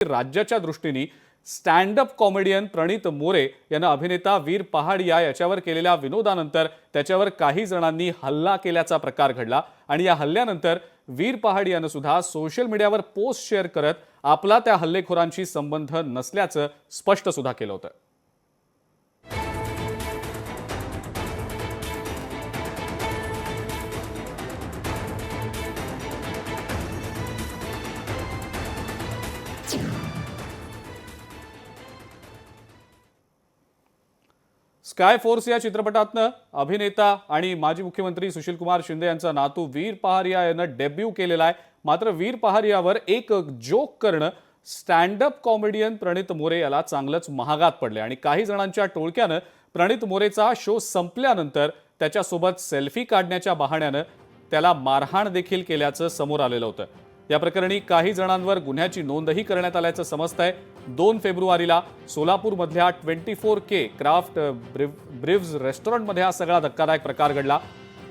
राज्याच्या दृष्टीने stand up comedian प्रणित मोरे यांना अभिनेता वीर पहाडिया याच्यावर केलेल्या विनोदानंतर त्याच्यावर काही जणांनी हल्ला केल्याचा प्रकार घडला आणि या हल्ल्यानंतर वीर पहाडियानं सुद्धा सोशल मीडियावर पोस्ट शेअर करत आपला त्या हल्लेखोरांशी संबंध नसल्याचं स्पष्ट सुद्धा केलं होतं. स्काय फोर्स या चित्रपटातनं अभिनेता आणि माजी मुख्यमंत्री सुशीलकुमार शिंदे यांचा नातू वीर पहारिया यानं डेब्यू केलेला आहे. मात्र वीर पहारियावर एक जोक करणं स्टँड अप कॉमेडियन प्रणित मोरे याला चांगलंच महागात पडले आणि काही जणांच्या टोळक्यानं प्रणित मोरेचा शो संपल्यानंतर त्याच्यासोबत सेल्फी काढण्याच्या बहाण्यानं त्याला मारहाण देखील केल्याचं समोर आलेलं होतं. या प्रकरणी काही जणांवर गुन्ह्याची नोंदही करण्यात आल्याचं समजतंय. 2 फेब्रुवारीला सोलापूरमधल्या 24K क्राफ्ट ब्रिव्ज रेस्टॉरंटमध्ये हा सगळा धक्कादायक प्रकार घडला.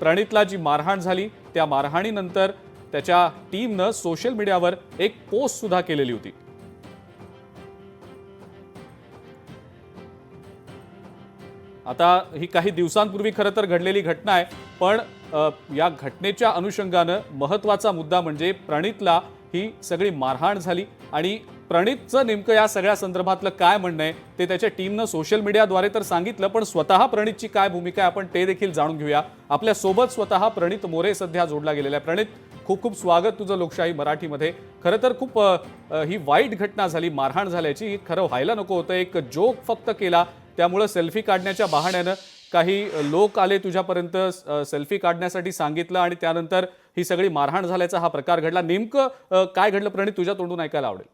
प्रणितला जी मारहाण झाली त्या मारहाणीनंतर त्याच्या टीमनं सोशल मीडियावर एक पोस्ट सुद्धा केलेली होती. आता ही काही दिवसांपूर्वी खरं तर घडलेली घटना आहे, पण या घटनेच्या अनुषंगानं महत्त्वाचा मुद्दा म्हणजे प्रणितला ही सगळी मारहाण झाली आणि प्रणितचं नेमकं या सगळ्या संदर्भातलं काय म्हणणं आहे ते त्याच्या टीमनं सोशल मीडियाद्वारे तर सांगितलं, पण स्वतः प्रणितची काय भूमिका आहे आपण ते देखील जाणून घेऊया. आपल्या सोबत स्वतः प्रणित मोरे सध्या जोडला गेलेला आहे. प्रणित, खूप खूप स्वागत तुझं लोकशाही मराठीमध्ये. खरं तर खूप ही वाईट घटना झाली, मारहाण झाल्याची. खरं व्हायला नको होतं, एक जोक फक्त केला त्यामुळे सेल्फी काढण्याच्या बहाण्यानं काही लोक आले तुझ्यापर्यंत, सेल्फी काढण्यासाठी सांगितलं आणि त्यानंतर ही सगळी मारहाण झाल्याचा हा प्रकार घडला. नेमकं काय घडलं प्रणित, तुझ्या तोंडून ऐकायला आवडेल.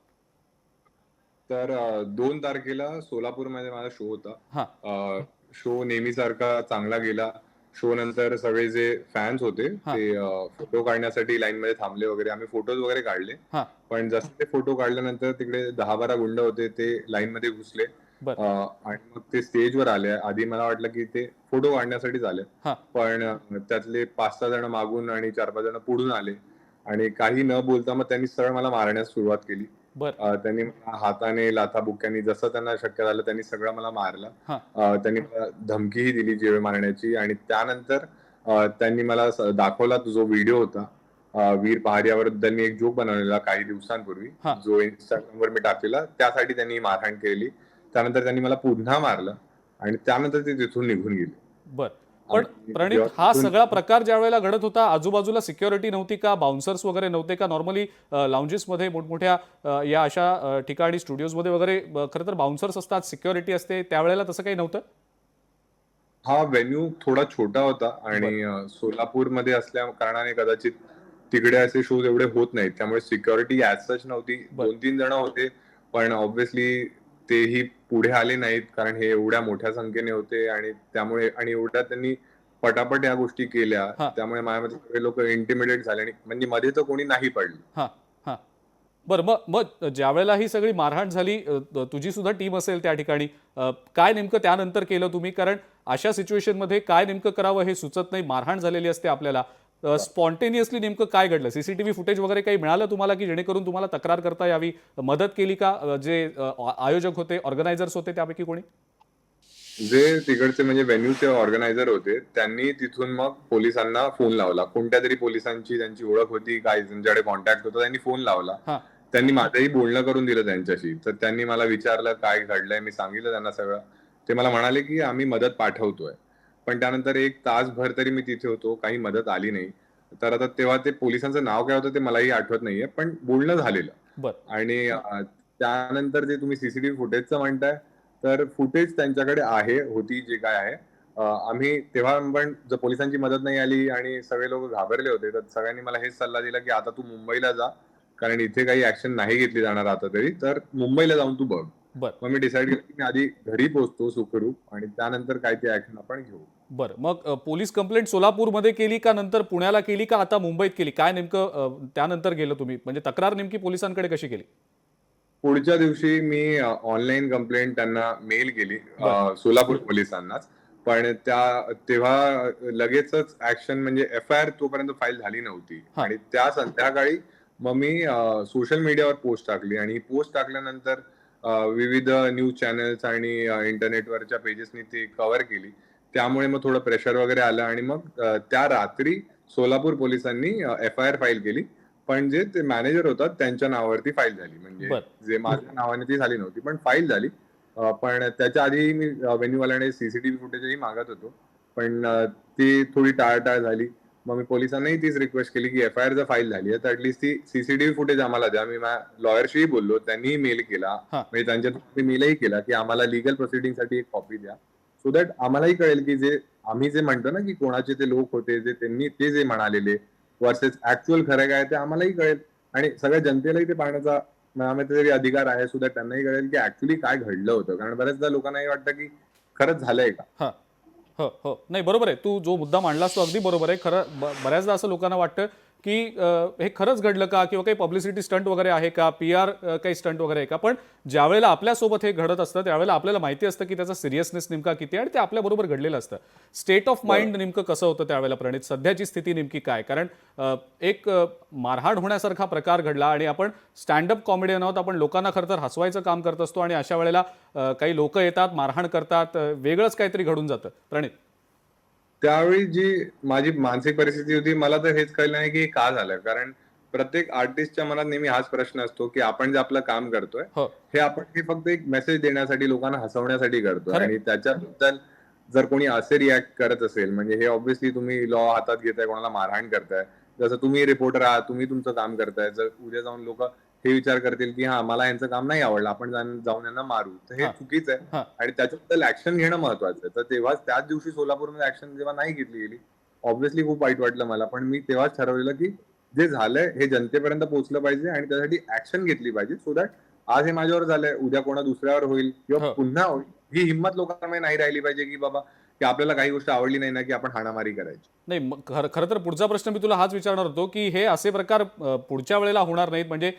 तर 2 तारखेला सोलापूरमध्ये माझा शो होता. शो नेहमीसारखा चांगला गेला. शो नंतर सगळे जे फॅन्स होते ते फोटो काढण्यासाठी लाईन मध्ये थांबले वगैरे. आम्ही फोटोज वगैरे काढले, पण जसं ते फोटो काढल्यानंतर तिकडे 10-12 गुंड होते, ते लाईन मध्ये घुसले आणि मग ते स्टेजवर आले. आधी मला वाटलं की ते फोटो काढण्यासाठीच आले, पण त्यातले 5-6 जण मागून आणि 4-5 जण पुढून आले आणि काही न बोलता मग त्यांनी सरळ मला मारण्यास सुरुवात केली. त्यांनी हाताने, लाथाबुक्क्यांनी, जसं त्यांना शक्य झालं त्यांनी सगळं मला मारलं. त्यांनी मला धमकीही दिली जीवे मारण्याची आणि त्यानंतर त्यांनी मला दाखवला जो व्हिडिओ होता वीर पहारियाबद्दल मी एक जोक बनवलेला काही दिवसांपूर्वी, जो इंस्टाग्रामवर मी टाकलेला. त्यासाठी त्यांनी मारहाण केली. त्यानंतर त्यांनी मला पुन्हा मारलं आणि त्यानंतर ते तिथून निघून गेले. बर, पण प्रणित, हा सगळा प्रकार ज्या वेळेला घडत होता आजूबाजूला सिक्युरिटी नव्हती का, बाउन्सर्स वगैरे नव्हते का? नॉर्मली लाउंजेसमध्ये, मोठमोठ्या या अशा ठिकाणी स्टुडिओजमध्ये वगैरे खरं तर बाउन्सर्स असतात, सिक्युरिटी असते, त्यावेळेला तसं काही नव्हतं? हा व्हेन्यू थोडा छोटा होता आणि सोलापूरमध्ये असल्या कारणाने कदाचित तिकडे असे शोज एवढे होत नाहीत, त्यामुळे सिक्युरिटी ऍज सच नव्हती. 2-3 जण होते, पण ऑब्व्हियसली तेही पुढे आले नाहीत कारण हे एवढ्या मोठ्या संख्येने होते आणि त्यामुळे आणि एवढ्या त्यांनी पटापट या गोष्टी केल्या, त्यामुळे माझ्यामध्ये सगळे लोक इंटिमिडेट झाले आणि म्हणजे मध्ये तर कोणी नाही पडलं. बरं, मग मग ज्या वेळेला ही सगळी मारहाण झाली, तुझी सुद्धा टीम असेल त्या ठिकाणी, काय नेमकं त्यानंतर केलं तुम्ही? कारण अशा सिच्युएशनमध्ये काय नेमकं करावं हे सुचत नाही, मारहाण झालेली असते आपल्याला. स्पॉन्टेनियसली नेमकं काय घडलं? सीसीटीव्ही फुटेज वगैरे काही मिळालं तुम्हाला की जेणेकरून तुम्हाला तक्रार करता यावी? मदत केली का जे आयोजक होते, ऑर्गनायझर्स होते त्यापैकी कोणी? जे तिकडचे म्हणजे व्हेन्यूचे ऑर्गनायझर होते त्यांनी तिथून मग पोलिसांना फोन लावला. कोणत्या तरी पोलिसांची त्यांची ओळख होती, काय त्यांच्याकडे कॉन्टॅक्ट होता, त्यांनी फोन लावला. त्यांनी माझंही बोलणं करून दिलं त्यांच्याशी. तर त्यांनी मला विचारलं काय घडलंय, मी सांगितलं त्यांना सगळं. ते मला म्हणाले की आम्ही मदत पाठवतोय, पण त्यानंतर 1 तासभर तरी मी तिथे होतो, काही मदत आली नाही. तर आता तेव्हा ते पोलिसांचं नाव काय होतं ते मलाही आठवत नाहीये, पण बोलणं झालेलं. आणि त्यानंतर जे तुम्ही सीसीटीव्ही फुटेजचं म्हणताय, तर फुटेज त्यांच्याकडे होती जे काय आहे. आम्ही तेव्हा पण जर पोलिसांची मदत नाही आली आणि सगळे लोक घाबरले होते, तर सगळ्यांनी मला हेच सल्ला दिला की आता तू मुंबईला जा, कारण इथे काही ऍक्शन नाही घेतली जाणार आता तरी, तर मुंबईला जाऊन तू बघ. मग मी डिसाईड केलं की मी आधी घरी पोहोचतो सुखरूप आणि त्यानंतर काय ते ऍक्शन आपण घेऊ. बरं, मग पोलीस कंप्लेंट सोलापूरमध्ये केली का, नंतर पुण्याला केली का, आता मुंबईत केली? काय नेमकं त्यानंतर गेलं तुम्ही, म्हणजे तक्रार नेमकी पोलिसांकडे कशी केली? पुढच्या दिवशी मी ऑनलाईन कंप्लेंट त्यांना मेल केली, सोलापूर पोलिसांनाच. पण तेव्हा लगेचच ऍक्शन म्हणजे FIR तोपर्यंत फाईल झाली नव्हती आणि त्या संध्याकाळी मग मी सोशल मीडियावर पोस्ट टाकली आणि पोस्ट टाकल्यानंतर विविध न्यूज चॅनल्स आणि इंटरनेटवरच्या पेजेसनी ती कव्हर केली. त्यामुळे मग थोडं प्रेशर वगैरे आलं आणि मग त्या रात्री सोलापूर पोलिसांनी एफ-आय-आर फाईल केली. पण जे ते मॅनेजर होतात त्यांच्या नावावरती फाईल झाली. म्हणजे बर जे माझ्या नावाने ती झाली नव्हती, पण फाईल झाली. पण त्याच्या आधी मी व्हेन्यूवाल्याने सीसीटीव्ही फुटेजही मागत होतो. पण ती थोडी टाळाटाळ झाली. मग मी पोलिसांनाही तीच रिक्वेस्ट केली की एफ-आय-आर जर फाईल झाली आहे तर ऍटलीस्ट ती सीसीटीव्ही फुटेज आम्हाला द्या. मी माझ्या लॉयरशीही बोललो, त्यांनीही मेल केला. हा म्हणजे त्यांच्या मेलही केला की आम्हाला लिगल प्रोसिडिंगसाठी एक कॉपी द्या. सो दॅट आम्हालाही कळेल की जे आम्ही जे म्हणतो ना की कोणाचे ते लोक होते, जे त्यांनी ते जे म्हणालेले वर्सेस ऍक्च्युअल खरं काय ते आम्हालाही कळेल आणि सगळ्या जनतेलाही ते पाहण्याचा माझ्या तरी अधिकार आहे. सुद्धा त्यांनाही कळेल की ऍक्च्युअली काय घडलं होतं. कारण बऱ्याचदा लोकांनाही वाटतं की खरंच झालंय का. हा हो हो नाही बरोबर आहे. तू जो मुद्दा मांडलास तो अगदी बरोबर आहे. खरं बऱ्याचदा असं लोकांना वाटतं की हे खरंच घडलं का किंवा काही पब्लिसिटी स्टंट वगैरे आहे का, PR काही स्टंट वगैरे आहे का. पण ज्यावेळेला आपल्यासोबत हे घडत असतं त्यावेळेला आपल्याला माहिती असतं की त्याचा सिरियसनेस नेमका किती आहे आणि ते आपल्याबरोबर घडलेलं असतं. स्टेट ऑफ माइंड नेमकं कसं होतं त्यावेळेला प्रणित, सध्याची स्थिती नेमकी काय. कारण एक मारहाण होण्यासारखा प्रकार घडला आणि आपण स्टँडअप कॉमेडियन आहोत, आपण लोकांना खरं तर हसवायचं काम करत असतो आणि अशा वेळेला काही लोक येतात, मारहाण करतात, वेगळंच काहीतरी घडून जातं. प्रणित त्यावेळी जी माझी मानसिक परिस्थिती होती, मला तर हेच कळलं नाही की हे का झालं. कारण प्रत्येक आर्टिस्टच्या मनात नेहमी हाच प्रश्न असतो की आपण जे आपलं काम करतोय, हो हे आपण हे फक्त एक मेसेज देण्यासाठी, लोकांना हसवण्यासाठी करतोय खरं आणि त्याच्याबद्दल जर कोणी असे रिॲक्ट करत असेल, म्हणजे हे ऑब्व्हियसली तुम्ही लॉ हातात घेताय, कोणाला मारहाण करताय. जसं तुम्ही रिपोर्टर आहात, तुम्ही तुमचं काम करताय. जर उद्या जाऊन लोकं हे विचार करतील की हां, मला यांचं काम नाही आवडलं, आपण जाऊन यांना मारू. तर हे हां चुकीचं आहे. हां आणि त्याच्याबद्दल ऍक्शन घेणं महत्वाचं आहे. तर तेव्हाच त्याच दिवशी सोलापूरमध्ये ऍक्शन जेव्हा नाही घेतली गेली, ऑब्व्हियसली खूप वाईट वाटलं मला. पण मी तेव्हाच ठरवलेलं की जे झालंय हे जनतेपर्यंत पोहोचलं पाहिजे आणि त्यासाठी ऍक्शन घेतली पाहिजे. सो दॅट आज हे माझ्यावर झालंय, उद्या कोणा दुसऱ्यावर होईल किंवा हो पुन्हा होईल. ही हिंमत लोकांमध्ये नाही राहिली पाहिजे की बाबा की आपल्याला काही गोष्ट आवडली नाही ना की आपण हाणामारी करायची. नाही खरं खरं तर पुढचा प्रश्न मी तुला हाच विचारणार होतो की हे असे प्रकार पुढच्या वेळेला होणार नाहीत. म्हणजे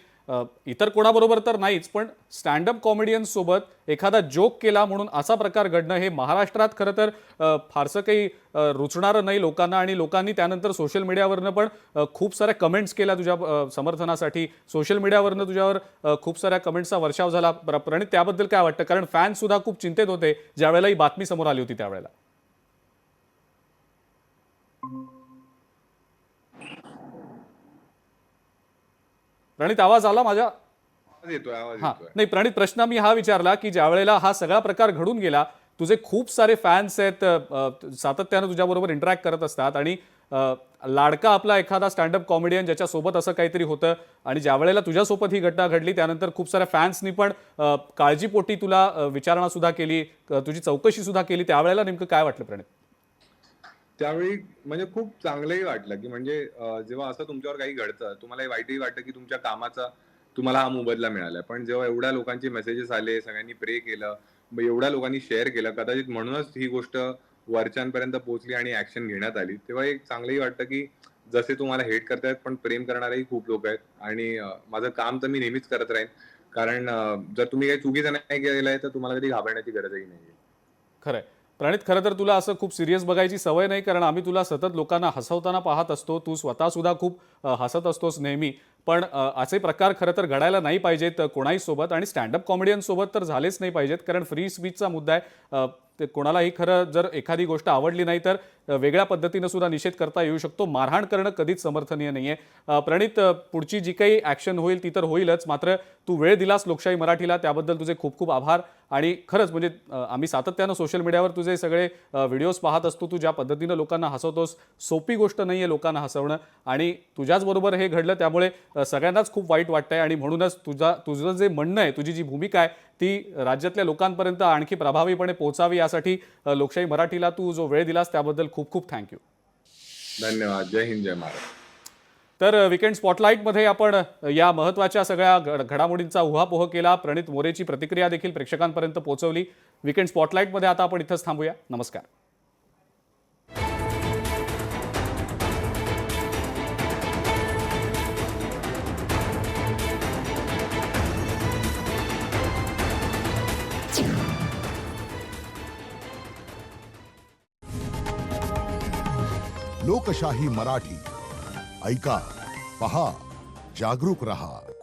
इतर कोणाबरोबर तर नाहीच, पण स्टँडअप कॉमेडियन्स सोबत एखादा जोक केला म्हणून असा प्रकार घडणं हे महाराष्ट्रात खरं तर फारसं काही रुचणारं नाही लोकांना. आणि लोकांनी त्यानंतर सोशल मीडियावरनं पण खूप साऱ्या कमेंट्स केल्या तुझ्या समर्थनासाठी. सोशल मीडियावरनं तुझ्यावर खूप साऱ्या कमेंट्सचा वर्षाव झाला. प्रणित त्याबद्दल काय वाटतं, कारण फॅन्स सुद्धा खूप चिंतेत होते ज्यावेळेला ही बातमी समोर आली होती त्यावेळेला. प्रणित आवाज आला माझ्या? आवाज येतोय, आवाज हां येतोय. नाही प्रणित, प्रश्न मी हा विचारला की ज्यावेळेला हा सगळा प्रकार घडून गेला, तुझे खूप सारे फॅन्स आहेत, सातत्यानं तुझ्याबरोबर इंटरॅक्ट करत असतात आणि लाडका आपला एखादा स्टँडअप कॉमेडियन ज्याच्यासोबत असं काहीतरी होतं आणि ज्यावेळेला तुझ्यासोबत ही घटना घडली त्यानंतर खूप साऱ्या फॅन्सनी पण काळजीपोटी तुला विचारणा सुद्धा केली, तुझी चौकशी सुद्धा केली. त्यावेळेला नेमकं काय वाटलं प्रणित? त्यावेळी म्हणजे खूप चांगलंही वाटलं की म्हणजे जेव्हा असं तुमच्यावर काही घडतं, तुम्हाला वाईटही वाटतं की तुमच्या कामाचा तुम्हाला हा मोबदला मिळालाय. पण जेव्हा एवढ्या लोकांचे मेसेजेस आले, सगळ्यांनी प्रे केलं, मग एवढ्या लोकांनी शेअर केलं, कदाचित म्हणूनच ही गोष्ट वरच्यांपर्यंत पोहोचली आणि ऍक्शन घेण्यात आली. तेव्हा एक चांगलंही वाटतं की जसे तुम्हाला हेट करतायत पण प्रेम करणारेही खूप लोक आहेत. आणि माझं काम तर मी नेहमीच करत राहीन. कारण जर तुम्ही काही चुकीचं नाही केलंय तर तुम्हाला कधी घाबरण्याची गरजही नाहीये. खरंय प्रणित, खरं तर तुला असं खूप सिरियस बघायची सवय नाही, कारण आम्ही तुला सतत लोकांना हसवताना पाहत असतो. तू स्वतः सुद्धा खूप हसत असतोस नेहमी. पण असे प्रकार खरं तर घडायला नाही पाहिजेत कोणाही सोबत, आणि स्टँडअप कॉमेडियन सोबत तर झालेच नाही पाहिजेत. कारण फ्री स्पीचचा मुद्दा आहे. ते कोणालाही खरं जर एखादी गोष्ट आवडली नाही तर वेगळ्या पद्धतीनं सुद्धा निषेध करता येऊ शकतो. मारहाण करणं कधीच समर्थनीय नाहीये. प्रणित, पुढची जी काही ॲक्शन होईल ती तर होईलच, मात्र तू वेळ दिलास लोकशाही मराठीला त्याबद्दल तुझे खूप खूप आभार. आणि खरंच म्हणजे आम्ही सातत्यानं सोशल मीडियावर तुझे सगळे व्हिडिओज पाहत असतो. तू ज्या पद्धतीनं लोकांना हसवतोस, सोपी गोष्ट नाही आहे लोकांना हसवणं, आणि तुझ्याचबरोबर हे घडलं त्यामुळे सगळ्यांनाच खूप वाईट वाटतंय. आणि म्हणूनच तुझं जे म्हणणं आहे, तुझी जी भूमिका आहे ती राज्यातल्या लोकांपर्यंत आणखी प्रभावीपणे पोहोचावी यासाठी लोकशाही मराठीला तू जो वेळ दिलास त्याबद्दल खूप खूप थँक्यू. धन्यवाद. जय हिंद, जय महाराष्ट्र. तर वीकेंड स्पॉटलाईटमध्ये आपण या महत्त्वाच्या सगळ्या घडामोडींचा उहापोह केला. प्रणित मोरेची प्रतिक्रिया देखील प्रेक्षकांपर्यंत पोहोचवली. वीकेंड स्पॉटलाईटमध्ये आता आपण इथंच थांबूया. नमस्कार. लोकशाही मराठी ऐका, पहा, जागरूक रहा.